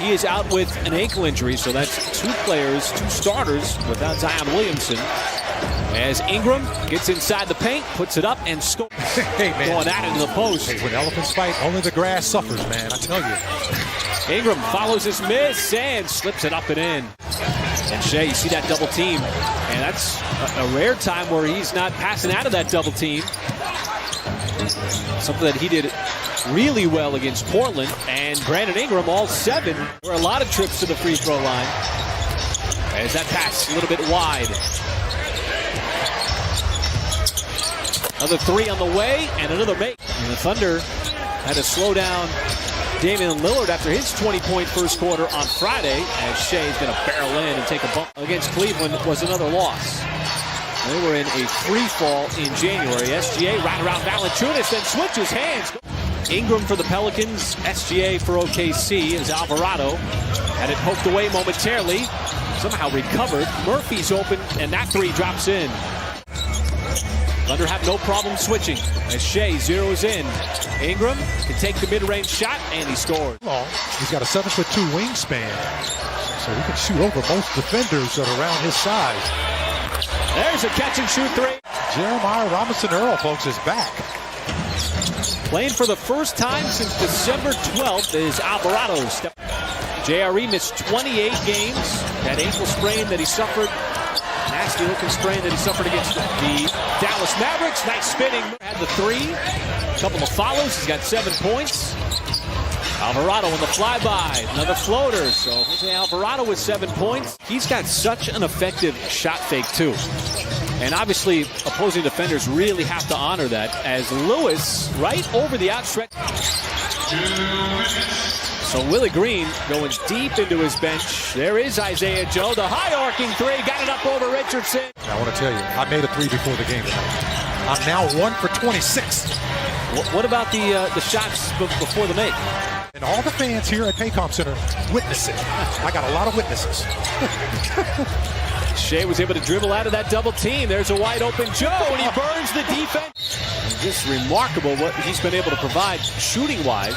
He is out with an ankle injury, so that's two starters without Zion Williamson. As Ingram gets inside the paint, puts it up, and scores. Hey, man. Going at it in the post. Hey, when elephants fight, only the grass suffers, man. I tell you. Ingram follows his miss and slips it up and in. And Shea, you see that double team, and that's a rare time where he's not passing out of that double team. Something that he did really well against Portland. And Brandon Ingram, all 7, were a lot of trips to the free throw line. As that pass a little bit wide. Another 3 on the way, and another make. And the Thunder had to slow down Damian Lillard after his 20-point first quarter on Friday, as Shea's going to barrel in and take a bump. Against Cleveland was another loss. They were in a free fall in January. SGA right around Valanciunas, then switches hands. Ingram for the Pelicans, SGA for OKC, as Alvarado had it poked away momentarily. Somehow recovered. Murphy's open, and that 3 drops in. Thunder have no problem switching as Shea zeroes in. Ingram can take the mid-range shot, and he scores. He's got a 7'2" wingspan, so he can shoot over most defenders that are around his size. There's a catch-and-shoot 3. Jeremiah Robinson-Earl, folks, is back. Playing for the first time since December 12th is Alvarado. JRE missed 28 games. That ankle sprain that he suffered. Nasty looking sprain that he suffered against the Dallas Mavericks. Nice spinning. Had the 3. A couple of follows. He's got 7 points. Alvarado on the flyby. Another floater. So Jose Alvarado with 7 points. He's got such an effective shot fake too. And obviously opposing defenders really have to honor that, as Lewis right over the outstretched. So Willie Green going deep into his bench. There is Isaiah Joe, the high arcing 3, got it up over Richardson. I want to tell you, I made a 3 before the game tonight. I'm now 1 for 26. What about the shots before the make? And all the fans here at Paycom Center witness it. I got a lot of witnesses. Shea was able to dribble out of that double team. There's a wide open Joe, and he burns the defense. And just remarkable what he's been able to provide shooting-wise.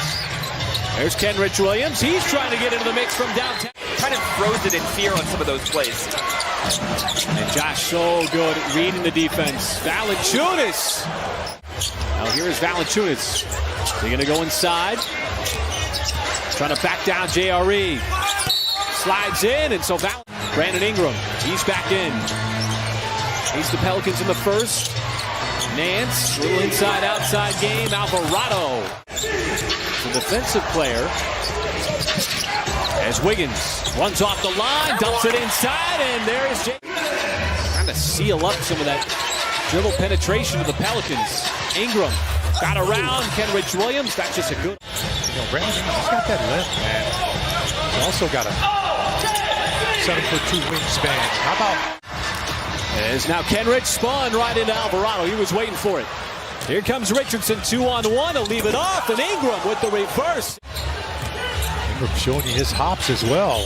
There's Kenrich Williams. He's trying to get into the mix from downtown. Kind of throws it in fear on some of those plays. And Josh so good at reading the defense. Valanciunas. Now here is Valanciunas. They're going to go inside. Trying to back down JRE. Slides in, and so Brandon Ingram, he's back in. He's the Pelicans in the first. Nance, little inside-outside game. Alvarado, the defensive player. As Wiggins runs off the line, dumps it inside, and there is Jay. Trying to seal up some of that dribble penetration of the Pelicans. Ingram got around Kenrich Williams. That's just a good. You know, Brandon, he's got that left, man. He's also got a 7'2" wingspan. How about? As now Kenrich spun right into Alvarado. He was waiting for it. Here comes Richardson, 2-on-1. He'll leave it off, and Ingram with the reverse. Ingram showing you his hops as well.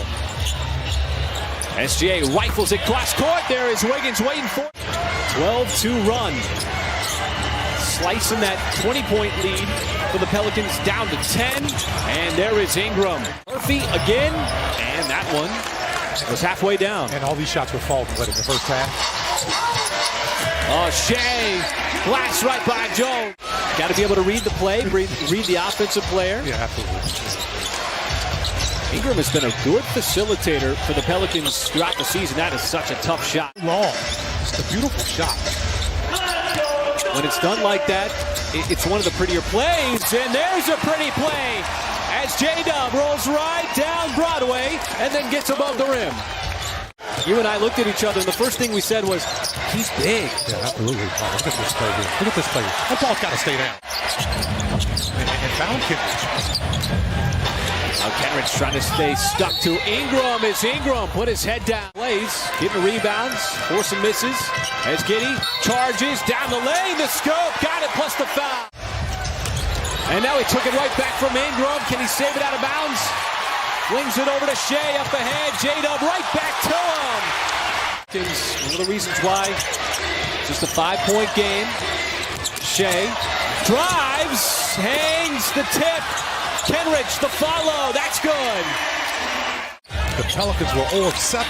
SGA rifles it cross court. There is Wiggins waiting for it. 12-2 run. Slicing that 20-point lead for the Pelicans down to 10. And there is Ingram. Murphy again, and that one was halfway down. And all these shots were falling in the first half. Oh, Shea, blast right by Joe. Got to be able to read the play, read the offensive player. Yeah, absolutely. Ingram has been a good facilitator for the Pelicans throughout the season. That is such a tough shot. Long. It's a beautiful shot. When it's done like that, it's one of the prettier plays. And there's a pretty play as J-Dub rolls right down Broadway and then gets above the rim. You and I looked at each other, and the first thing we said was, he's big. Yeah, absolutely. Oh, look at this play here. Look at this play. That ball's got to stay down. And found Kenrich. Now Kenrich trying to stay stuck to Ingram as Ingram put his head down. Plays, getting rebounds, forcing misses. As Giddey charges down the lane, the scope, got it, plus the foul. And now he took it right back from Ingram. Can he save it out of bounds? Flings it over to Shea up ahead. J-Dub right back to him. One of the reasons why just a 5-point game. Shea drives, hangs the tip. Kenrich the follow. That's good. The Pelicans were 0 of 7.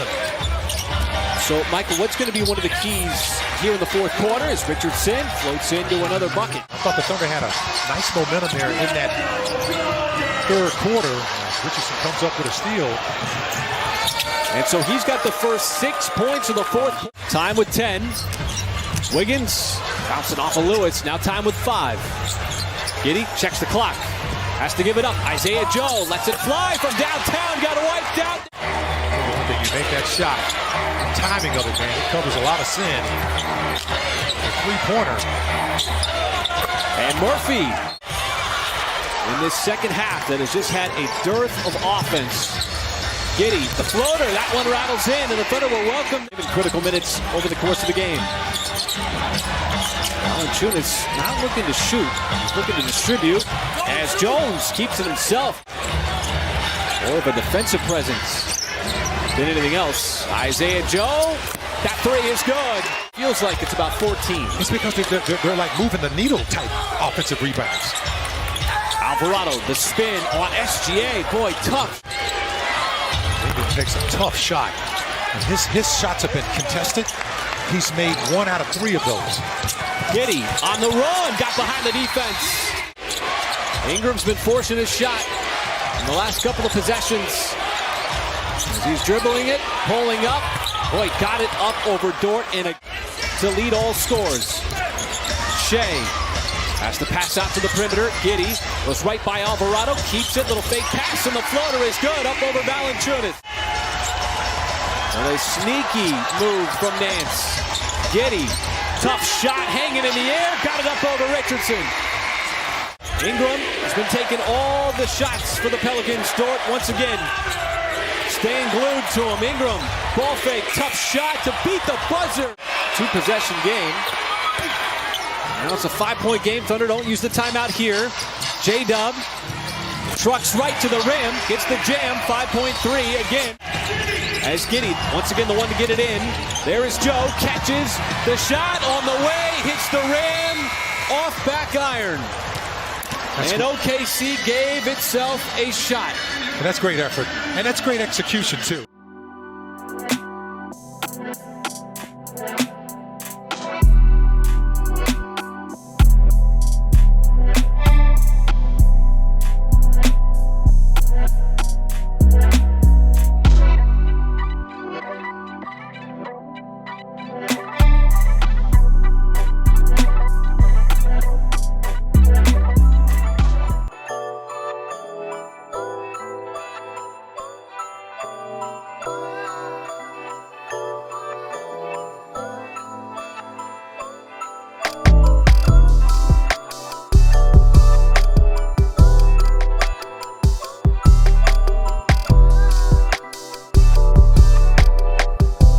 So, Michael, what's going to be one of the keys here in the fourth quarter is Richardson floats into another bucket. I thought the Thunder had a nice momentum there in that third quarter. Richardson comes up with a steal. And so he's got the first 6 points of the fourth. Time with 10. Wiggins bouncing off of Lewis. Now time with 5. Giddey checks the clock. Has to give it up. Isaiah Joe lets it fly from downtown. Got it wiped out. You make that shot. The timing of it, man, it covers a lot of sin. A three-pointer. And Murphy in this second half that has just had a dearth of offense. Giddey, the floater, that one rattles in, and the Thunder will welcome in critical minutes over the course of the game. Valanciunas not looking to shoot, he's looking to distribute as Jones keeps it himself. More of a defensive presence than anything else. Isaiah Joe, that three is good. Feels like it's about 14. It's because they're like moving the needle type offensive rebounds. Alvarado, the spin on SGA, boy, tough. Ingram takes a tough shot. And his shots have been contested. He's made 1 out of 3 of those. Giddey on the run, got behind the defense. Ingram's been forcing his shot in the last couple of possessions. As he's dribbling it, pulling up. Boy, got it up over Dort to lead all scores. Shea has to pass out to the perimeter. Giddey goes right by Alvarado, keeps it. Little fake pass, and the floater is good up over Valanciunas. And a sneaky move from Nance. Giddey, tough shot, hanging in the air, got it up over Richardson. Ingram has been taking all the shots for the Pelicans. Dort once again staying glued to him. Ingram, ball fake, tough shot to beat the buzzer. 2-possession game. Now it's a 5-point game. Thunder don't use the timeout here. J-Dub trucks right to the rim, gets the jam, 5-point three again. As Giddey, once again the one to get it in. There is Joe, catches the shot on the way, hits the rim, off back iron. And OKC gave itself a shot. And that's great effort. And that's great execution, too.